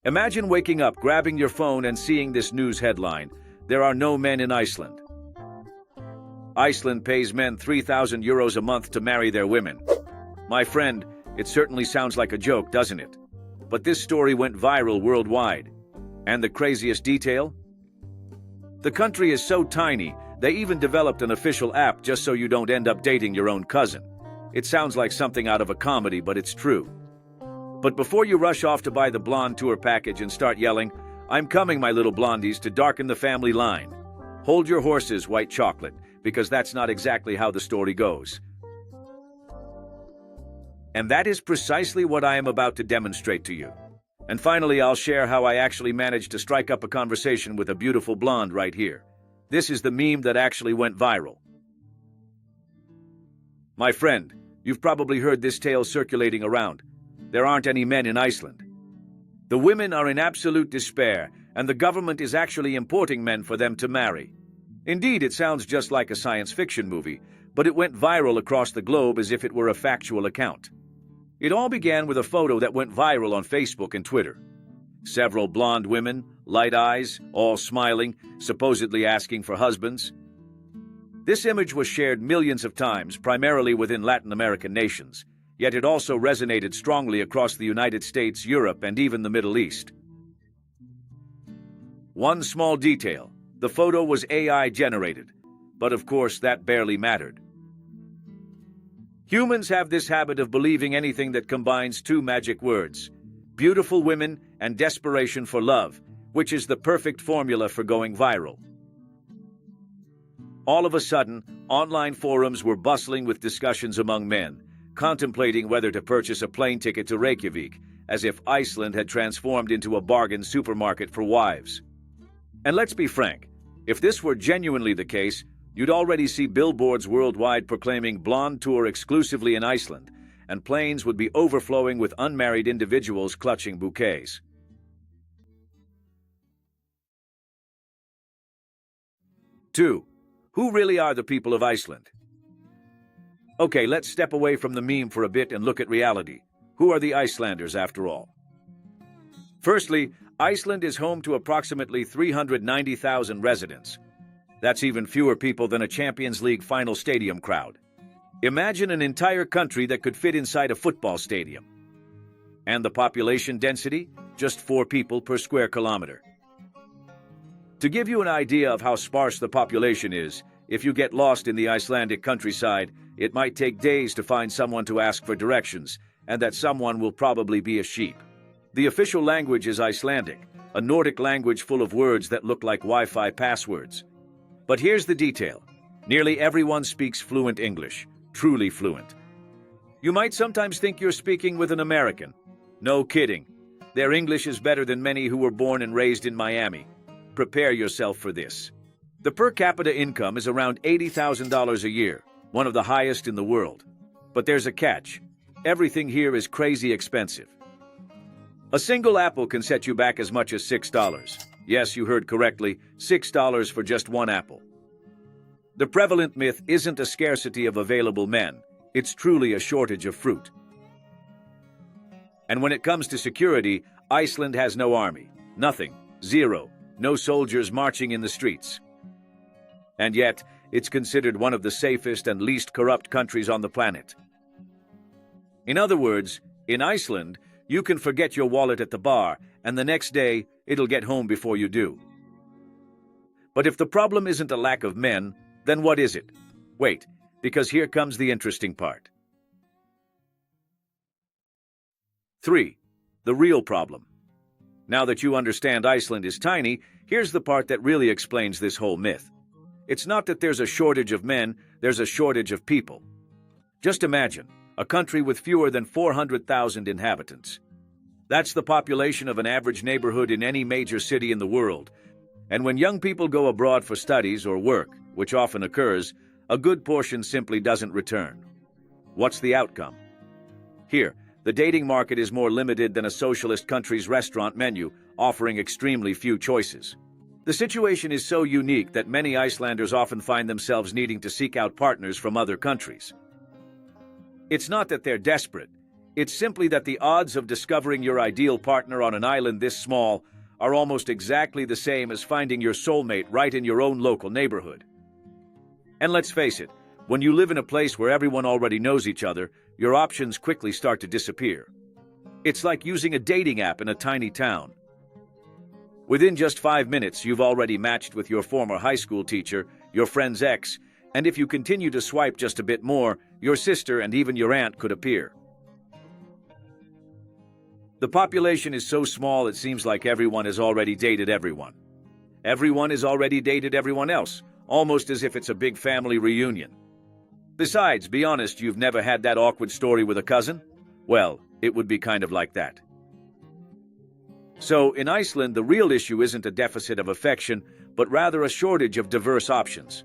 Imagine waking up, grabbing your phone and seeing this news headline: "There are no men in Iceland." Iceland pays men €3,000 a month to marry their women. My friend, it certainly sounds like a joke, doesn't it? But this story went viral worldwide. And the craziest detail? The country is so tiny, they even developed an official app just so you don't end up dating your own cousin. It sounds like something out of a comedy, but it's true. But before you rush off to buy the blonde tour package and start yelling, "I'm coming, my little blondies," to darken the family line, hold your horses, white chocolate, because that's not exactly how the story goes. And that is precisely what I am about to demonstrate to you. And finally, I'll share how I actually managed to strike up a conversation with a beautiful blonde right here. This is the meme that actually went viral. My friend, you've probably heard this tale circulating around. There aren't any men in Iceland. The women are in absolute despair, and the government is actually importing men for them to marry. Indeed, it sounds just like a science fiction movie, but it went viral across the globe as if it were a factual account. It all began with a photo that went viral on Facebook and Twitter. Several blonde women, light eyes, all smiling, supposedly asking for husbands. This image was shared millions of times, primarily within Latin American nations, yet it also resonated strongly across the United States, Europe, and even the Middle East. One small detail: the photo was AI generated, but of course that barely mattered. Humans have this habit of believing anything that combines two magic words: beautiful women and desperation for love, which is the perfect formula for going viral. All of a sudden, online forums were bustling with discussions among men, contemplating whether to purchase a plane ticket to Reykjavik, as if Iceland had transformed into a bargain supermarket for wives. And let's be frank, if this were genuinely the case, you'd already see billboards worldwide proclaiming blonde tour exclusively in Iceland, and planes would be overflowing with unmarried individuals clutching bouquets. Two, who really are the people of Iceland? Okay, let's step away from the meme for a bit and look at reality. Who are the Icelanders, after all? Firstly, Iceland is home to approximately 390,000 residents. That's even fewer people than a Champions League final stadium crowd. Imagine an entire country that could fit inside a football stadium. And the population density? Just 4 people per square kilometer. To give you an idea of how sparse the population is, if you get lost in the Icelandic countryside, it might take days to find someone to ask for directions, and that someone will probably be a sheep. The official language is Icelandic, a Nordic language full of words that look like Wi-Fi passwords. But here's the detail: nearly everyone speaks fluent English, truly fluent. You might sometimes think you're speaking with an American. No kidding. Their English is better than many who were born and raised in Miami. Prepare yourself for this. The per capita income is around $80,000 a year, one of the highest in the world. But there's a catch. Everything here is crazy expensive. A single apple can set you back as much as $6. Yes, you heard correctly, $6 for just one apple. The prevalent myth isn't a scarcity of available men, it's truly a shortage of fruit. And when it comes to security, Iceland has no army. Nothing. Zero. No soldiers marching in the streets. And yet, it's considered one of the safest and least corrupt countries on the planet. In other words, in Iceland, you can forget your wallet at the bar, and the next day, it'll get home before you do. But if the problem isn't a lack of men, then what is it? Wait, because here comes the interesting part. 3. The real problem. Now that you understand Iceland is tiny, here's the part that really explains this whole myth. It's not that there's a shortage of men, there's a shortage of people. Just imagine, a country with fewer than 400,000 inhabitants. That's the population of an average neighborhood in any major city in the world. And when young people go abroad for studies or work, which often occurs, a good portion simply doesn't return. What's the outcome? Here, the dating market is more limited than a socialist country's restaurant menu, offering extremely few choices. The situation is so unique that many Icelanders often find themselves needing to seek out partners from other countries. It's not that they're desperate, It's simply that the odds of discovering your ideal partner on an island this small are almost exactly the same as finding your soulmate right in your own local neighborhood. And let's face it, when you live in a place where everyone already knows each other, your options quickly start to disappear. It's like using a dating app in a tiny town. Within just 5 minutes, you've already matched with your former high school teacher, your friend's ex, and if you continue to swipe just a bit more, your sister and even your aunt could appear. The population is so small it seems like everyone has already dated everyone. Everyone has already dated everyone else, almost as if it's a big family reunion. Besides, be honest, you've never had that awkward story with a cousin? Well, it would be kind of like that. So, in Iceland, the real issue isn't a deficit of affection, but rather a shortage of diverse options.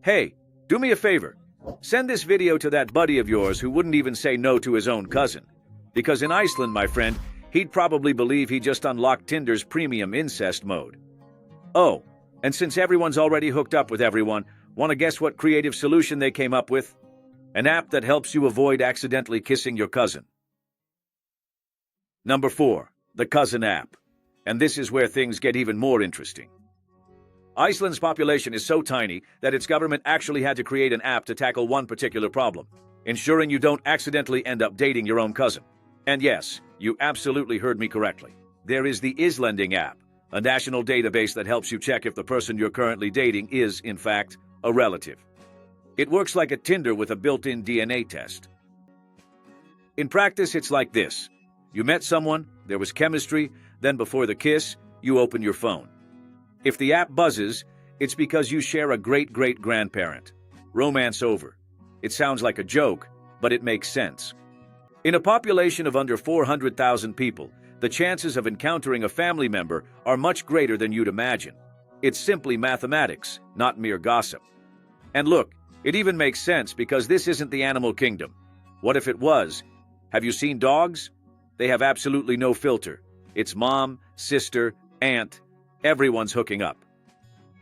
Hey, do me a favor. Send this video to that buddy of yours who wouldn't even say no to his own cousin. Because in Iceland, my friend, he'd probably believe he just unlocked Tinder's premium incest mode. Oh, and since everyone's already hooked up with everyone, want to guess what creative solution they came up with? An app that helps you avoid accidentally kissing your cousin. Number 4, the Cousin app. And this is where things get even more interesting. Iceland's population is so tiny that its government actually had to create an app to tackle one particular problem, ensuring you don't accidentally end up dating your own cousin. And yes, you absolutely heard me correctly. There is the Icelandic app, a national database that helps you check if the person you're currently dating is, in fact, a relative. It works like a Tinder with a built-in DNA test. In practice, it's like this. You met someone, there was chemistry, then before the kiss, you open your phone. If the app buzzes, it's because you share a great-great-grandparent. Romance over. It sounds like a joke, but it makes sense. In a population of under 400,000 people, the chances of encountering a family member are much greater than you'd imagine. It's simply mathematics, not mere gossip. And look, it even makes sense because this isn't the animal kingdom. What if it was? Have you seen dogs? They have absolutely no filter. It's mom, sister, aunt, everyone's hooking up.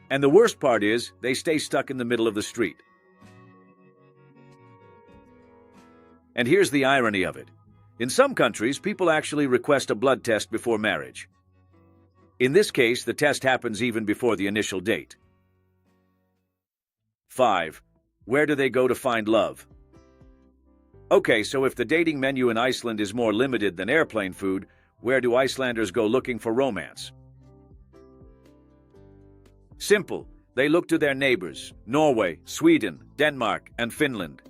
And the worst part is, they stay stuck in the middle of the street. And here's the irony of it. In some countries, people actually request a blood test before marriage. In this case, the test happens even before the initial date. 5. Where do they go to find love? Okay, so if the dating menu in Iceland is more limited than airplane food, where do Icelanders go looking for romance? Simple. They look to their neighbors, Norway, Sweden, Denmark, and Finland.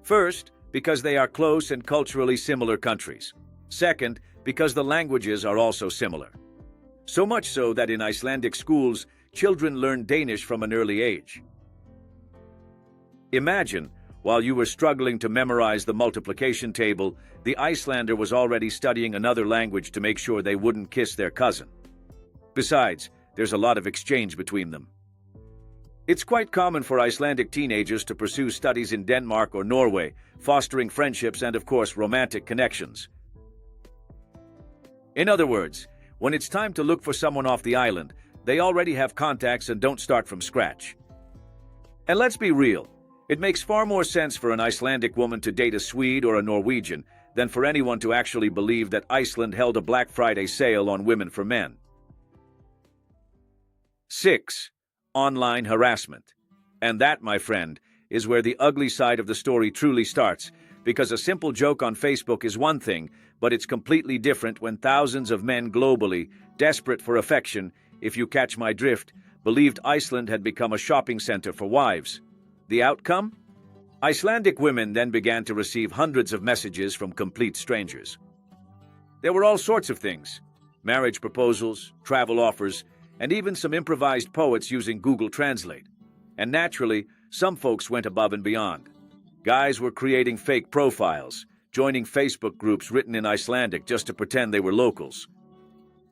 First, because they are close and culturally similar countries. Second, because the languages are also similar. So much so that in Icelandic schools, children learn Danish from an early age. Imagine, while you were struggling to memorize the multiplication table, the Icelander was already studying another language to make sure they wouldn't kiss their cousin. Besides, there's a lot of exchange between them. It's quite common for Icelandic teenagers to pursue studies in Denmark or Norway, fostering friendships and, of course, romantic connections. In other words, when it's time to look for someone off the island, they already have contacts and don't start from scratch. And let's be real, it makes far more sense for an Icelandic woman to date a Swede or a Norwegian than for anyone to actually believe that Iceland held a Black Friday sale on women for men. 6. Online harassment. And that, my friend, is where the ugly side of the story truly starts, because a simple joke on Facebook is one thing, but it's completely different when thousands of men globally, desperate for affection, if you catch my drift, believed Iceland had become a shopping center for wives. The outcome? Icelandic women then began to receive hundreds of messages from complete strangers. There were all sorts of things: marriage proposals, travel offers, and even some improvised poets using Google Translate. And naturally, some folks went above and beyond. Guys were creating fake profiles, joining Facebook groups written in Icelandic just to pretend they were locals.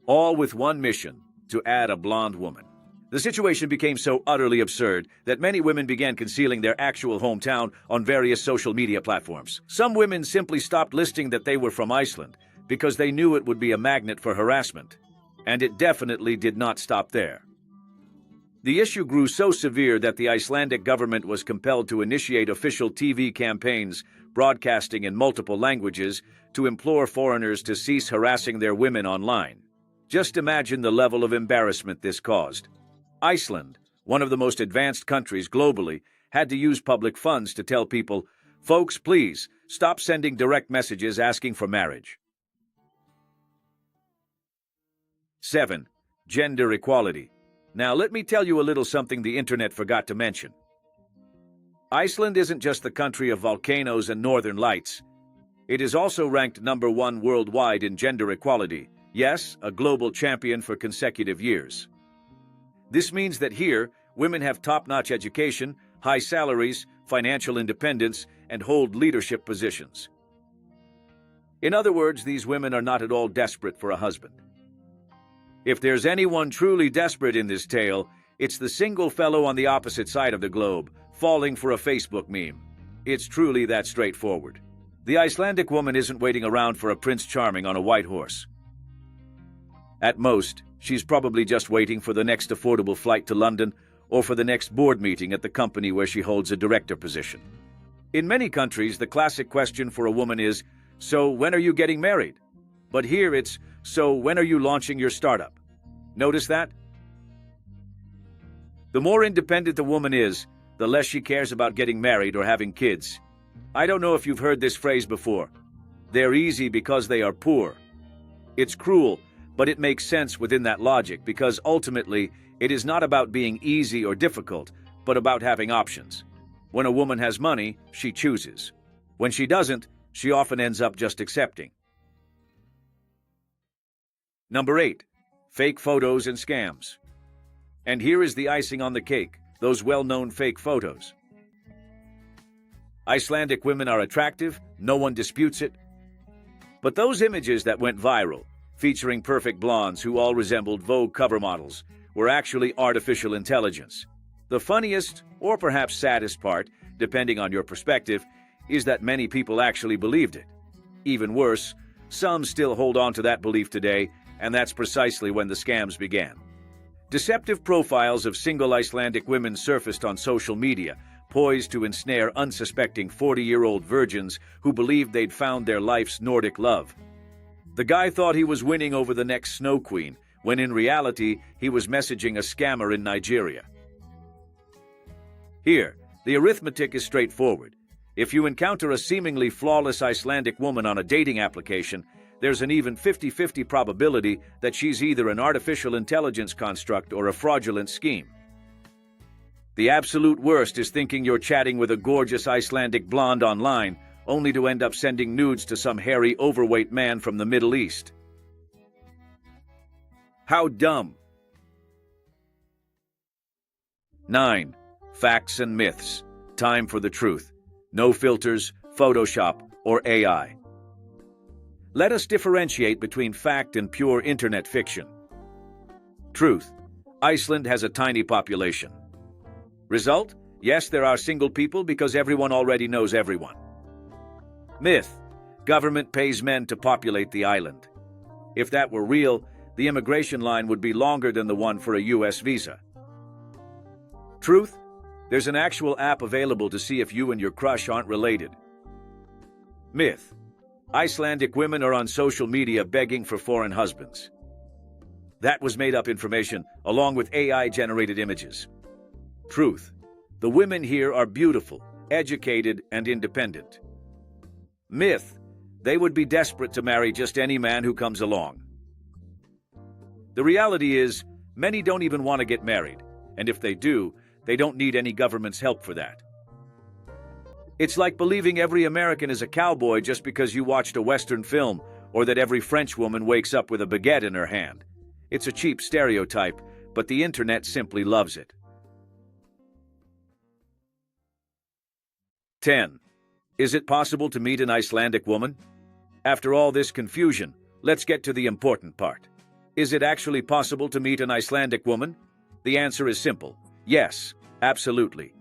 All with one mission: to add a blonde woman. The situation became so utterly absurd that many women began concealing their actual hometown on various social media platforms. Some women simply stopped listing that they were from Iceland because they knew it would be a magnet for harassment. And it definitely did not stop there. The issue grew so severe that the Icelandic government was compelled to initiate official TV campaigns broadcasting in multiple languages to implore foreigners to cease harassing their women online. Just imagine the level of embarrassment this caused. Iceland, one of the most advanced countries globally, had to use public funds to tell people, "Folks, please, stop sending direct messages asking for marriage." 7. Gender equality. Now let me tell you a little something the internet forgot to mention. Iceland isn't just the country of volcanoes and northern lights. It is also ranked #1 worldwide in gender equality. Yes, a global champion for consecutive years. This means that here, women have top-notch education, high salaries, financial independence, and hold leadership positions. In other words, these women are not at all desperate for a husband. If there's anyone truly desperate in this tale, it's the single fellow on the opposite side of the globe, falling for a Facebook meme. It's truly that straightforward. The Icelandic woman isn't waiting around for a Prince Charming on a white horse. At most, she's probably just waiting for the next affordable flight to London or for the next board meeting at the company where she holds a director position. In many countries, the classic question for a woman is, "So when are you getting married?" But here it's, "So when are you launching your startup?" Notice that? The more independent the woman is, the less she cares about getting married or having kids. I don't know if you've heard this phrase before. They're easy because they are poor. It's cruel, but it makes sense within that logic because ultimately it is not about being easy or difficult, but about having options. When a woman has money, she chooses. When she doesn't, she often ends up just accepting. 8. Fake photos and scams. And here is the icing on the cake, those well-known fake photos. Icelandic women are attractive, no one disputes it. But those images that went viral, featuring perfect blondes who all resembled Vogue cover models, were actually artificial intelligence. The funniest, or perhaps saddest part, depending on your perspective, is that many people actually believed it. Even worse, some still hold on to that belief today, and that's precisely when the scams began. Deceptive profiles of single Icelandic women surfaced on social media, poised to ensnare unsuspecting 40-year-old virgins who believed they'd found their life's Nordic love. The guy thought he was winning over the next snow queen, when in reality he was messaging a scammer in Nigeria. Here, the arithmetic is straightforward. If you encounter a seemingly flawless Icelandic woman on a dating application, there's an even 50-50 probability that she's either an artificial intelligence construct or a fraudulent scheme. The absolute worst is thinking you're chatting with a gorgeous Icelandic blonde online, only to end up sending nudes to some hairy, overweight man from the Middle East. How dumb! 9. Facts and myths. Time for the truth. No filters, Photoshop, or AI. Let us differentiate between fact and pure internet fiction. Truth. Iceland has a tiny population. Result? Yes, there are single people because everyone already knows everyone. Myth. Government pays men to populate the island. If that were real, the immigration line would be longer than the one for a US visa. Truth. There's an actual app available to see if you and your crush aren't related. Myth. Icelandic women are on social media begging for foreign husbands. That was made-up information, along with AI-generated images. Truth. The women here are beautiful, educated, and independent. Myth. They would be desperate to marry just any man who comes along. The reality is, many don't even want to get married, and if they do, they don't need any government's help for that. It's like believing every American is a cowboy just because you watched a Western film, or that every French woman wakes up with a baguette in her hand. It's a cheap stereotype, but the internet simply loves it. 10. Is it possible to meet an Icelandic woman? After all this confusion, let's get to the important part. Is it actually possible to meet an Icelandic woman? The answer is simple. Yes, absolutely.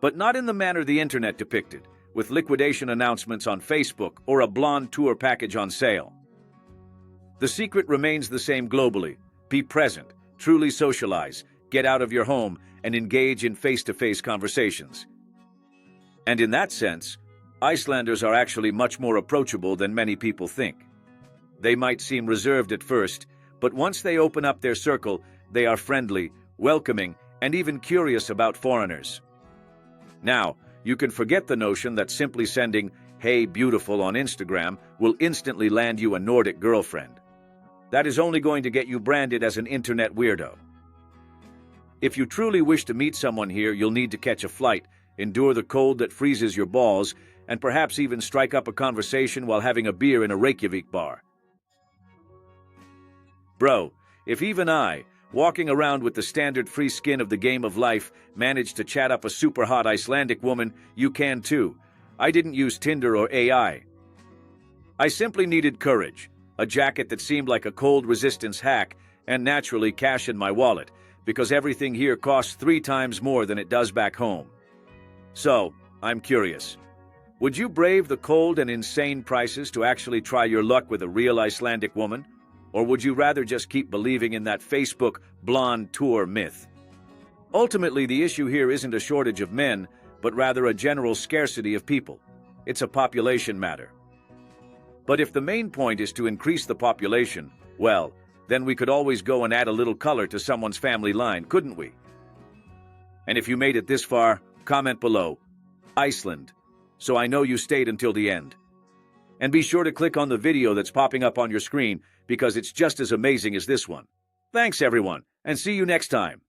But not in the manner the internet depicted, with liquidation announcements on Facebook or a blonde tour package on sale. The secret remains the same globally. Be present, truly socialize, get out of your home, and engage in face-to-face conversations. And in that sense, Icelanders are actually much more approachable than many people think. They might seem reserved at first, but once they open up their circle, they are friendly, welcoming, and even curious about foreigners. Now, you can forget the notion that simply sending "Hey, beautiful" on Instagram will instantly land you a Nordic girlfriend. That is only going to get you branded as an internet weirdo. If you truly wish to meet someone here, you'll need to catch a flight, endure the cold that freezes your balls, and perhaps even strike up a conversation while having a beer in a Reykjavik bar. Bro, if even I, walking around with the standard free skin of the game of life, managed to chat up a super hot Icelandic woman, you can too. I didn't use Tinder or AI. I simply needed courage, a jacket that seemed like a cold resistance hack, and naturally cash in my wallet, because everything here costs 3 times more than it does back home. So, I'm curious. Would you brave the cold and insane prices to actually try your luck with a real Icelandic woman? Or would you rather just keep believing in that Facebook blonde tour myth? Ultimately, the issue here isn't a shortage of men, but rather a general scarcity of people. It's a population matter. But if the main point is to increase the population, well, then we could always go and add a little color to someone's family line, couldn't we? And if you made it this far, comment below, Iceland, so I know you stayed until the end. And be sure to click on the video that's popping up on your screen, because it's just as amazing as this one. Thanks everyone, and see you next time.